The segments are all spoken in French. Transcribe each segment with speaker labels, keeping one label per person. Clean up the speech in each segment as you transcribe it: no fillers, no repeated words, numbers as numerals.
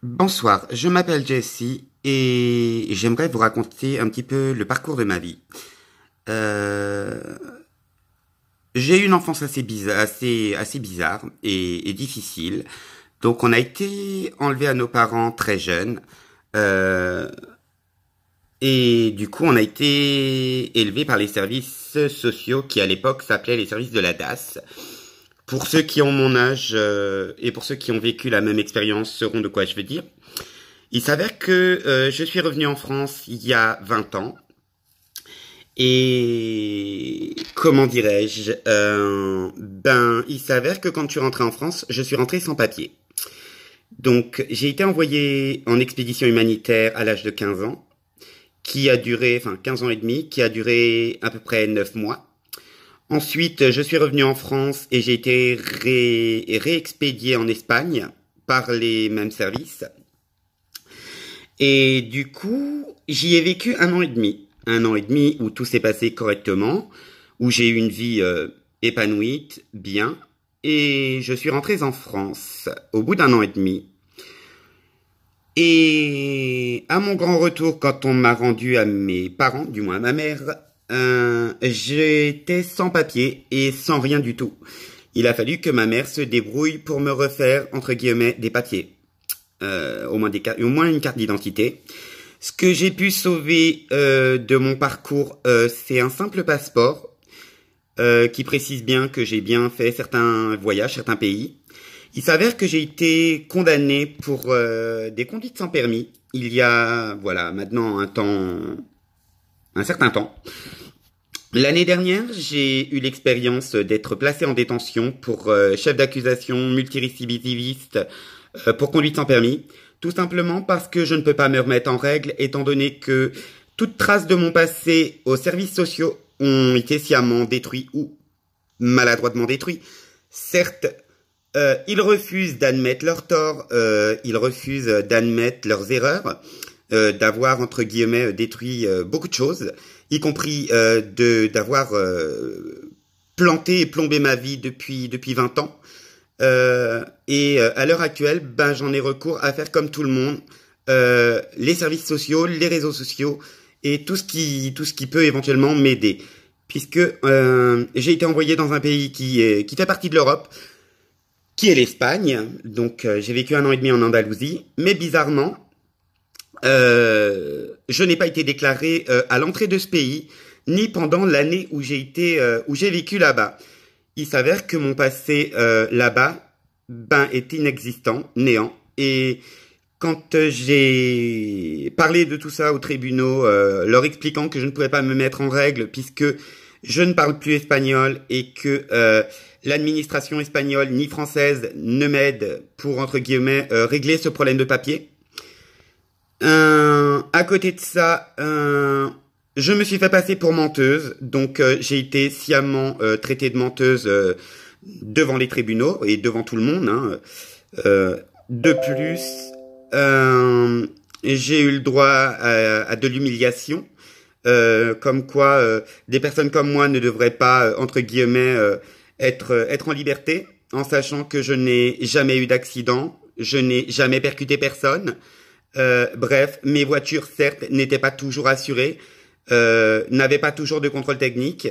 Speaker 1: Bonsoir, je m'appelle Jessie et j'aimerais vous raconter un petit peu le parcours de ma vie. Euh, j'ai eu une enfance assez bizarre, assez bizarre et difficile. Donc on a été enlevé à nos parents très jeunes euh, et du coup on a été élevé par les services sociaux qui à l'époque s'appelaient les services de la DAS. Pour ceux qui ont mon âge et pour ceux qui ont vécu la même expérience sauront de quoi je veux dire. Il s'avère que je suis revenu en France il y a 20 ans. Et comment dirais-je il s'avère que quand je suis rentré en France, je suis rentré sans papier. Donc, j'ai été envoyé en expédition humanitaire à l'âge de 15 ans, qui a duré, enfin 15 ans et demi, qui a duré à peu près 9 mois. Ensuite, je suis revenu en France et j'ai été réexpédié en Espagne par les mêmes services. Et du coup, j'y ai vécu un an et demi. Un an et demi où tout s'est passé correctement, où j'ai eu une vie épanouie, bien. Et je suis rentré en France au bout d'un an et demi. Et à mon grand retour, quand on m'a rendu à mes parents, du moins à ma mère, j'étais sans papier et sans rien du tout. Il a fallu que ma mère se débrouille pour me refaire, entre guillemets, des papiers. Au moins une carte d'identité. Ce que j'ai pu sauver de mon parcours, c'est un simple passeport qui précise bien que j'ai bien fait certains voyages, certains pays. Il s'avère que j'ai été condamné pour des conduites sans permis. Il y a, voilà, maintenant un certain temps. L'année dernière, j'ai eu l'expérience d'être placé en détention pour chef d'accusation multirécidiviste pour conduite sans permis. Tout simplement parce que je ne peux pas me remettre en règle, étant donné que toute trace de mon passé aux services sociaux ont été sciemment détruits ou maladroitement détruits. Certes, ils refusent d'admettre leurs torts, ils refusent d'admettre leurs erreurs, d'avoir, entre guillemets, détruit beaucoup de choses, y compris d'avoir planté et plombé ma vie depuis 20 ans. À l'heure actuelle, j'en ai recours à faire comme tout le monde, les services sociaux, les réseaux sociaux et tout ce qui peut éventuellement m'aider, puisque j'ai été envoyé dans un pays qui fait partie de l'Europe, qui est l'Espagne. Donc j'ai vécu un an et demi en Andalousie, mais bizarrement, je n'ai pas été déclaré à l'entrée de ce pays, ni pendant l'année où j'ai vécu là-bas. Il s'avère que mon passé là-bas, est inexistant, néant. Et quand j'ai parlé de tout ça aux tribunaux, leur expliquant que je ne pouvais pas me mettre en règle puisque je ne parle plus espagnol et que l'administration espagnole ni française ne m'aide pour, entre guillemets, régler ce problème de papier. À côté de ça, je me suis fait passer pour menteuse, donc j'ai été sciemment traitée de menteuse devant les tribunaux et devant tout le monde. Hein. De plus, j'ai eu le droit à de l'humiliation, comme quoi des personnes comme moi ne devraient pas, entre guillemets, être en liberté, en sachant que je n'ai jamais eu d'accident, je n'ai jamais percuté personne. Bref, mes voitures, certes, n'étaient pas toujours assurées, n'avaient pas toujours de contrôle technique,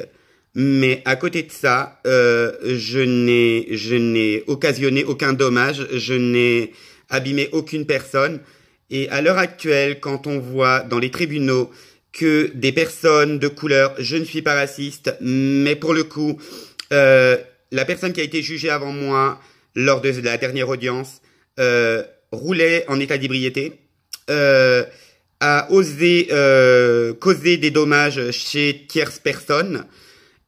Speaker 1: mais à côté de ça, je n'ai occasionné aucun dommage, je n'ai abîmé aucune personne. Et à l'heure actuelle, quand on voit dans les tribunaux que des personnes de couleur, je ne suis pas raciste, mais pour le coup, la personne qui a été jugée avant moi lors de la dernière audience roulait en état d'ébriété, a osé causer des dommages chez tierces personnes,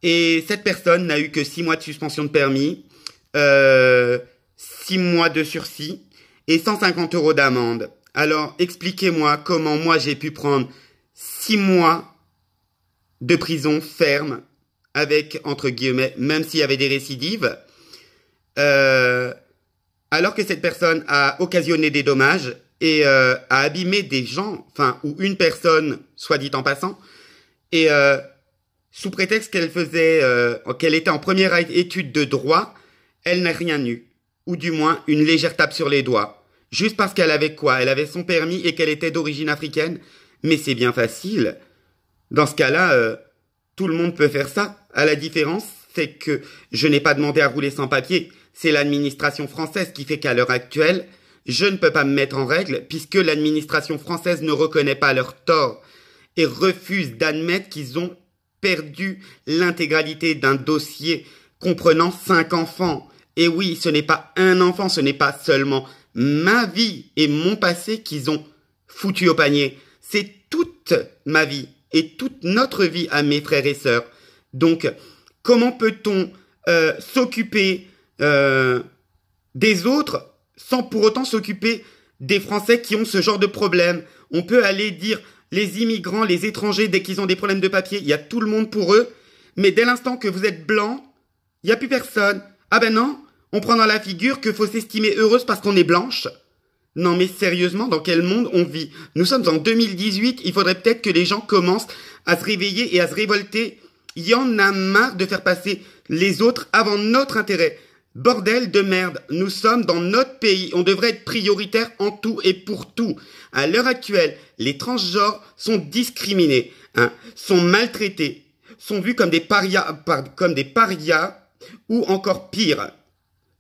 Speaker 1: et cette personne n'a eu que 6 mois de suspension de permis, 6 mois de sursis et 150 € d'amende. Alors expliquez-moi comment moi j'ai pu prendre 6 mois de prison ferme avec, entre guillemets, même s'il y avait des récidives, alors que cette personne a occasionné des dommages et a abîmé des gens, enfin, ou une personne, soit dit en passant, et sous prétexte qu'elle était en première étude de droit, elle n'a rien eu, ou du moins une légère tape sur les doigts. Juste parce qu'elle avait quoi? Elle avait son permis et qu'elle était d'origine africaine? Mais c'est bien facile. Dans ce cas-là, tout le monde peut faire ça. À la différence, c'est que je n'ai pas demandé à rouler sans papier. C'est l'administration française qui fait qu'à l'heure actuelle, je ne peux pas me mettre en règle puisque l'administration française ne reconnaît pas leur tort et refuse d'admettre qu'ils ont perdu l'intégralité d'un dossier comprenant 5 enfants. Et oui, ce n'est pas un enfant, ce n'est pas seulement ma vie et mon passé qu'ils ont foutu au panier. C'est toute ma vie et toute notre vie à mes frères et sœurs. Donc, comment peut-on s'occuper des autres sans pour autant s'occuper des Français qui ont ce genre de problème? On peut aller dire les immigrants, les étrangers, dès qu'ils ont des problèmes de papier, il y a tout le monde pour eux. Mais dès l'instant que vous êtes blanc, il n'y a plus personne. Ah ben non, on prend dans la figure qu'il faut s'estimer heureuse parce qu'on est blanche. Non mais sérieusement, dans quel monde on vit? Nous sommes en 2018, il faudrait peut-être que les gens commencent à se réveiller et à se révolter. Il y en a marre de faire passer les autres avant notre intérêt. Bordel de merde, nous sommes dans notre pays, on devrait être prioritaire en tout et pour tout. À l'heure actuelle, les transgenres sont discriminés, sont maltraités, sont vus comme des parias ou encore pire,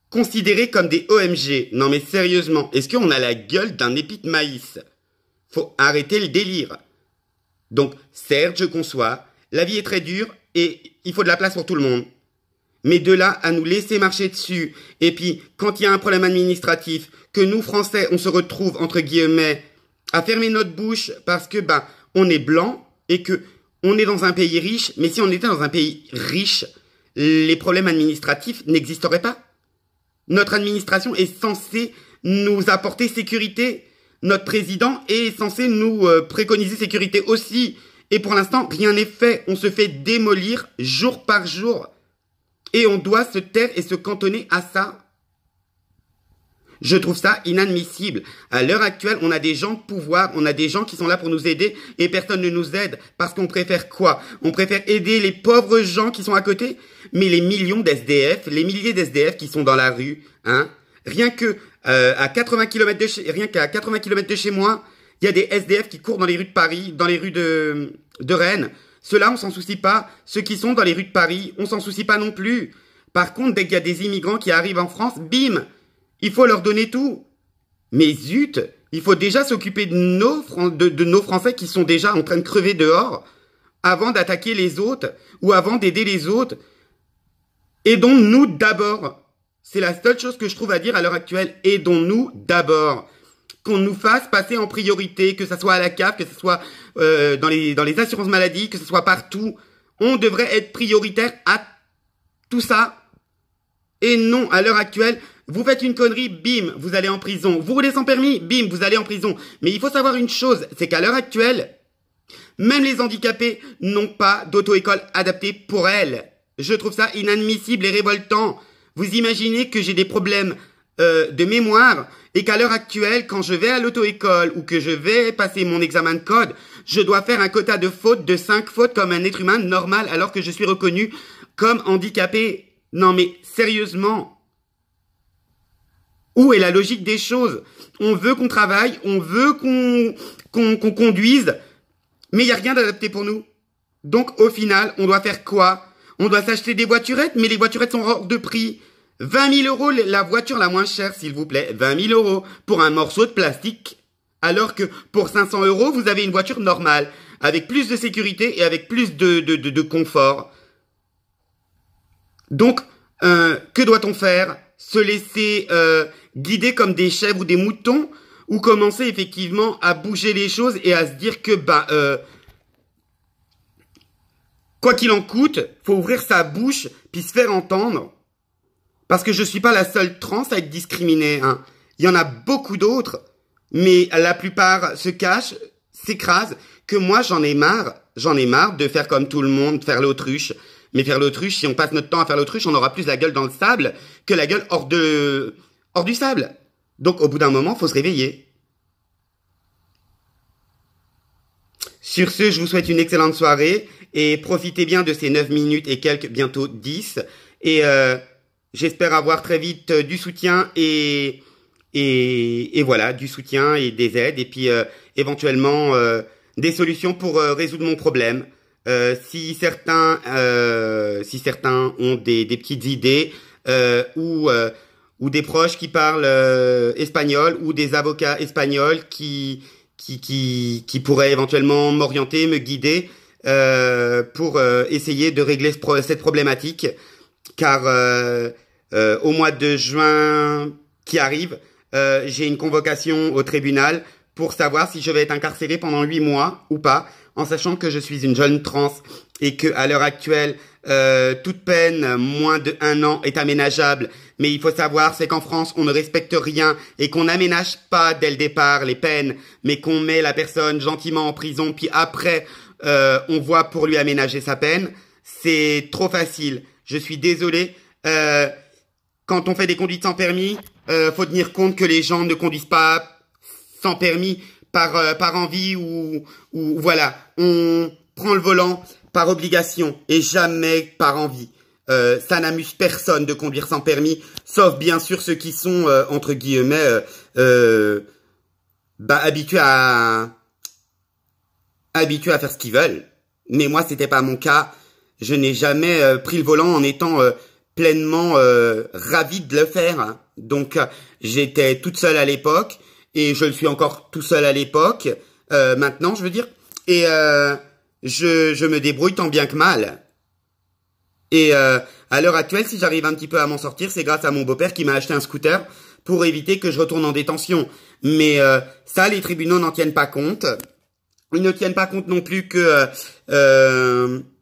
Speaker 1: considérés comme des OMG. Non mais sérieusement, est-ce qu'on a la gueule d'un épi de maïs? Faut arrêter le délire. Donc, certes, je conçois, la vie est très dure et il faut de la place pour tout le monde. Mais de là à nous laisser marcher dessus, et puis quand il y a un problème administratif, que nous Français, on se retrouve, entre guillemets, à fermer notre bouche parce que, on est blanc et que on est dans un pays riche, mais si on était dans un pays riche, les problèmes administratifs n'existeraient pas. Notre administration est censée nous apporter sécurité. Notre président est censé nous préconiser sécurité aussi. Et pour l'instant, rien n'est fait. On se fait démolir jour par jour. Et on doit se taire et se cantonner à ça. Je trouve ça inadmissible. À l'heure actuelle, on a des gens de pouvoir, on a des gens qui sont là pour nous aider et personne ne nous aide. Parce qu'on préfère quoi? On préfère aider les pauvres gens qui sont à côté, mais les millions d'SDF, les milliers d'SDF qui sont dans la rue, rien que à 80 km rien qu'à 80 km de chez moi, il y a des SDF qui courent dans les rues de Paris, dans les rues de Rennes. Ceux-là, on s'en soucie pas. Ceux qui sont dans les rues de Paris, on s'en soucie pas non plus. Par contre, dès qu'il y a des immigrants qui arrivent en France, bim, il faut leur donner tout. Mais zut, il faut déjà s'occuper de nos Français qui sont déjà en train de crever dehors avant d'attaquer les autres ou avant d'aider les autres. Aidons-nous d'abord. C'est la seule chose que je trouve à dire à l'heure actuelle. Aidons-nous d'abord. Qu'on nous fasse passer en priorité, que ce soit à la CAF, que ce soit dans les assurances maladie, que ce soit partout. On devrait être prioritaire à tout ça. Et non, à l'heure actuelle, vous faites une connerie, bim, vous allez en prison. Vous roulez sans permis, bim, vous allez en prison. Mais il faut savoir une chose, c'est qu'à l'heure actuelle, même les handicapés n'ont pas d'auto-école adaptée pour elles. Je trouve ça inadmissible et révoltant. Vous imaginez que j'ai des problèmes de mémoire et qu'à l'heure actuelle, quand je vais à l'auto-école ou que je vais passer mon examen de code, je dois faire un quota de fautes de 5 fautes comme un être humain normal alors que je suis reconnu comme handicapé. Non mais sérieusement, où est la logique des choses? On veut qu'on travaille, on veut qu'on conduise, mais il n'y a rien d'adapté pour nous. Donc au final, on doit faire quoi? On doit s'acheter des voiturettes, mais les voiturettes sont hors de prix. 20 000 euros la voiture la moins chère, s'il vous plaît. 20 000 euros pour un morceau de plastique. Alors que pour 500 euros, vous avez une voiture normale, avec plus de sécurité et avec plus de confort. Donc, que doit-on faire? Se laisser guider comme des chèvres ou des moutons? Ou commencer effectivement à bouger les choses et à se dire que, quoi qu'il en coûte, faut ouvrir sa bouche puis se faire entendre. Parce que je suis pas la seule trans à être discriminée, Il y en a beaucoup d'autres, mais la plupart se cachent, s'écrasent, que moi j'en ai marre de faire comme tout le monde, faire l'autruche. Mais faire l'autruche, si on passe notre temps à faire l'autruche, on aura plus la gueule dans le sable que la gueule hors du sable. Donc au bout d'un moment, faut se réveiller. Sur ce, je vous souhaite une excellente soirée et profitez bien de ces 9 minutes et quelques, bientôt 10. Et j'espère avoir très vite du soutien et et voilà, du soutien et des aides, et puis éventuellement des solutions pour résoudre mon problème. Si certains ont des petites idées ou des proches qui parlent espagnol ou des avocats espagnols qui pourraient éventuellement m'orienter, me guider pour essayer de régler cette problématique, car au mois de juin qui arrive, j'ai une convocation au tribunal pour savoir si je vais être incarcéré pendant 8 mois ou pas, en sachant que je suis une jeune trans et que à l'heure actuelle, toute peine moins de 1 an est aménageable. Mais il faut savoir, c'est qu'en France, on ne respecte rien et qu'on n'aménage pas dès le départ les peines, mais qu'on met la personne gentiment en prison, puis après, on voit pour lui aménager sa peine. C'est trop facile. Je suis désolé. Quand on fait des conduites sans permis, faut tenir compte que les gens ne conduisent pas sans permis par envie ou voilà. On prend le volant par obligation et jamais par envie. Ça n'amuse personne de conduire sans permis, sauf bien sûr ceux qui sont entre guillemets habitués à faire ce qu'ils veulent. Mais moi, c'était pas mon cas. Je n'ai jamais pris le volant en étant pleinement ravi de le faire. Donc, j'étais toute seule à l'époque et je le suis encore tout seul à l'époque. Maintenant, je veux dire. Et je me débrouille tant bien que mal. Et à l'heure actuelle, si j'arrive un petit peu à m'en sortir, c'est grâce à mon beau-père qui m'a acheté un scooter pour éviter que je retourne en détention. Mais ça, les tribunaux n'en tiennent pas compte. Ils ne tiennent pas compte non plus que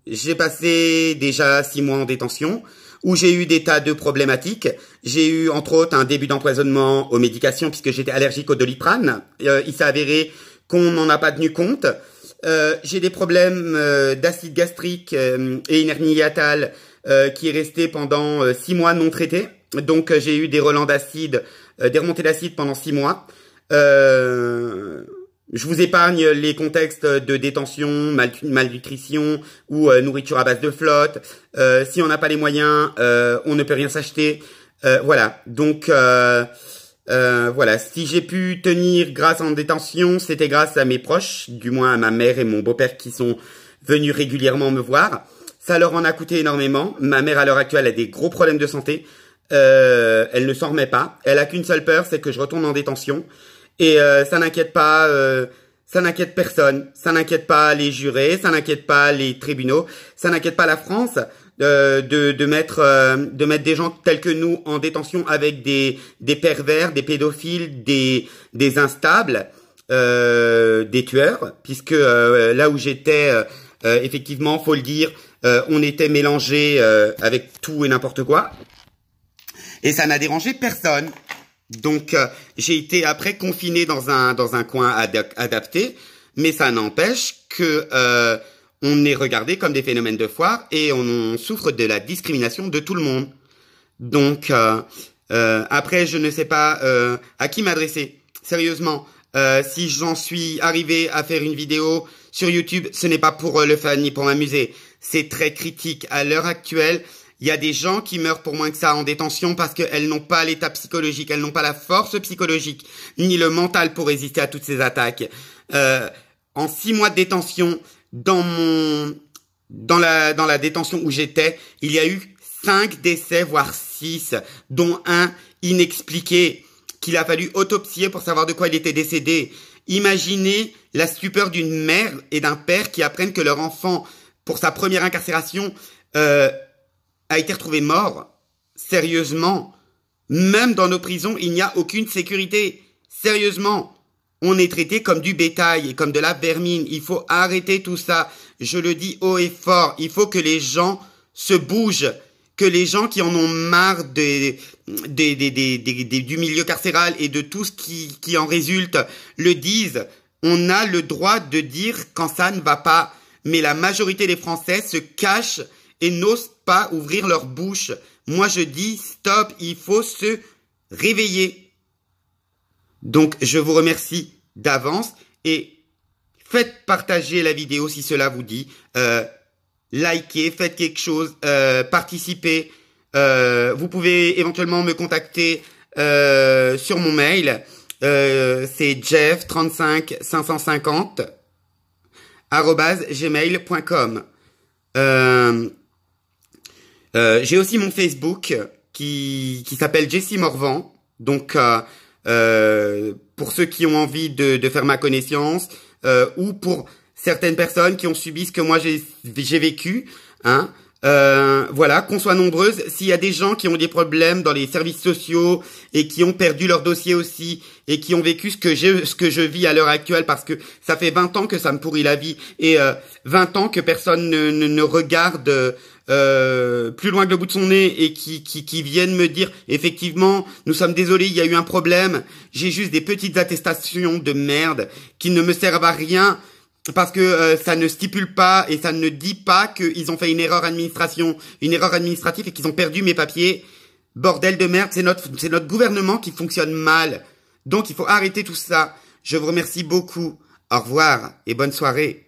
Speaker 1: j'ai passé déjà 6 mois en détention, où j'ai eu des tas de problématiques. J'ai eu, entre autres, un début d'empoisonnement aux médications, puisque j'étais allergique au Doliprane. Il s'est avéré qu'on n'en a pas tenu compte. J'ai des problèmes d'acide gastrique et une hernie hiatale qui est restée pendant 6 mois non traitée. Donc j'ai eu des relents d'acide, des remontées d'acide pendant 6 mois. Je vous épargne les contextes de détention, malnutrition ou nourriture à base de flotte. Si on n'a pas les moyens, on ne peut rien s'acheter. Voilà. Donc voilà. Si j'ai pu tenir grâce en détention, c'était grâce à mes proches, du moins à ma mère et mon beau-père qui sont venus régulièrement me voir. Ça leur en a coûté énormément. Ma mère à l'heure actuelle a des gros problèmes de santé. Elle ne s'en remet pas. Elle a qu'une seule peur, c'est que je retourne en détention. Et ça n'inquiète pas, ça n'inquiète personne, ça n'inquiète pas les jurés, ça n'inquiète pas les tribunaux, ça n'inquiète pas la France de mettre des gens tels que nous en détention avec des pervers, des pédophiles, des instables, des tueurs, puisque là où j'étais, effectivement, faut le dire, on était mélangés avec tout et n'importe quoi, et ça n'a dérangé personne. Donc j'ai été après confiné dans un coin adapté, mais ça n'empêche que on est regardé comme des phénomènes de foire et on souffre de la discrimination de tout le monde. Donc après je ne sais pas à qui m'adresser. Sérieusement, si j'en suis arrivé à faire une vidéo sur YouTube, ce n'est pas pour le fun ni pour m'amuser. C'est très critique à l'heure actuelle. Il y a des gens qui meurent pour moins que ça en détention parce qu'elles n'ont pas l'état psychologique, elles n'ont pas la force psychologique, ni le mental pour résister à toutes ces attaques. En 6 mois de détention, dans la détention où j'étais, il y a eu 5 décès, voire 6, dont un inexpliqué, qu'il a fallu autopsier pour savoir de quoi il était décédé. Imaginez la stupeur d'une mère et d'un père qui apprennent que leur enfant, pour sa première incarcération, a été retrouvé mort. Sérieusement, même dans nos prisons, il n'y a aucune sécurité. Sérieusement, on est traité comme du bétail et comme de la vermine. Il faut arrêter tout ça. Je le dis haut et fort. Il faut que les gens se bougent, que les gens qui en ont marre du milieu carcéral et de tout ce qui en résulte le disent. On a le droit de dire quand ça ne va pas. Mais la majorité des Français se cachent et n'osent pas ouvrir leur bouche. Moi, je dis stop, il faut se réveiller. Donc, je vous remercie d'avance et faites partager la vidéo si cela vous dit. Likez, faites quelque chose, participez. Vous pouvez éventuellement me contacter sur mon mail. C'est jeff35550 @gmail.com. J'ai aussi mon Facebook qui s'appelle Jessie Morvan. Donc pour ceux qui ont envie de faire ma connaissance, ou pour certaines personnes qui ont subi ce que moi j'ai vécu, hein. Voilà, qu'on soit nombreuses. S'il y a des gens qui ont des problèmes dans les services sociaux et qui ont perdu leur dossier aussi et qui ont vécu ce que je vis à l'heure actuelle, parce que ça fait 20 ans que ça me pourrit la vie et 20 ans que personne ne regarde plus loin que le bout de son nez et qui viennent me dire effectivement nous sommes désolés, il y a eu un problème. J'ai juste des petites attestations de merde qui ne me servent à rien. Parce que ça ne stipule pas et ça ne dit pas qu'ils ont fait une erreur administrative et qu'ils ont perdu mes papiers. Bordel de merde, c'est notre gouvernement qui fonctionne mal. Donc il faut arrêter tout ça. Je vous remercie beaucoup. Au revoir et bonne soirée.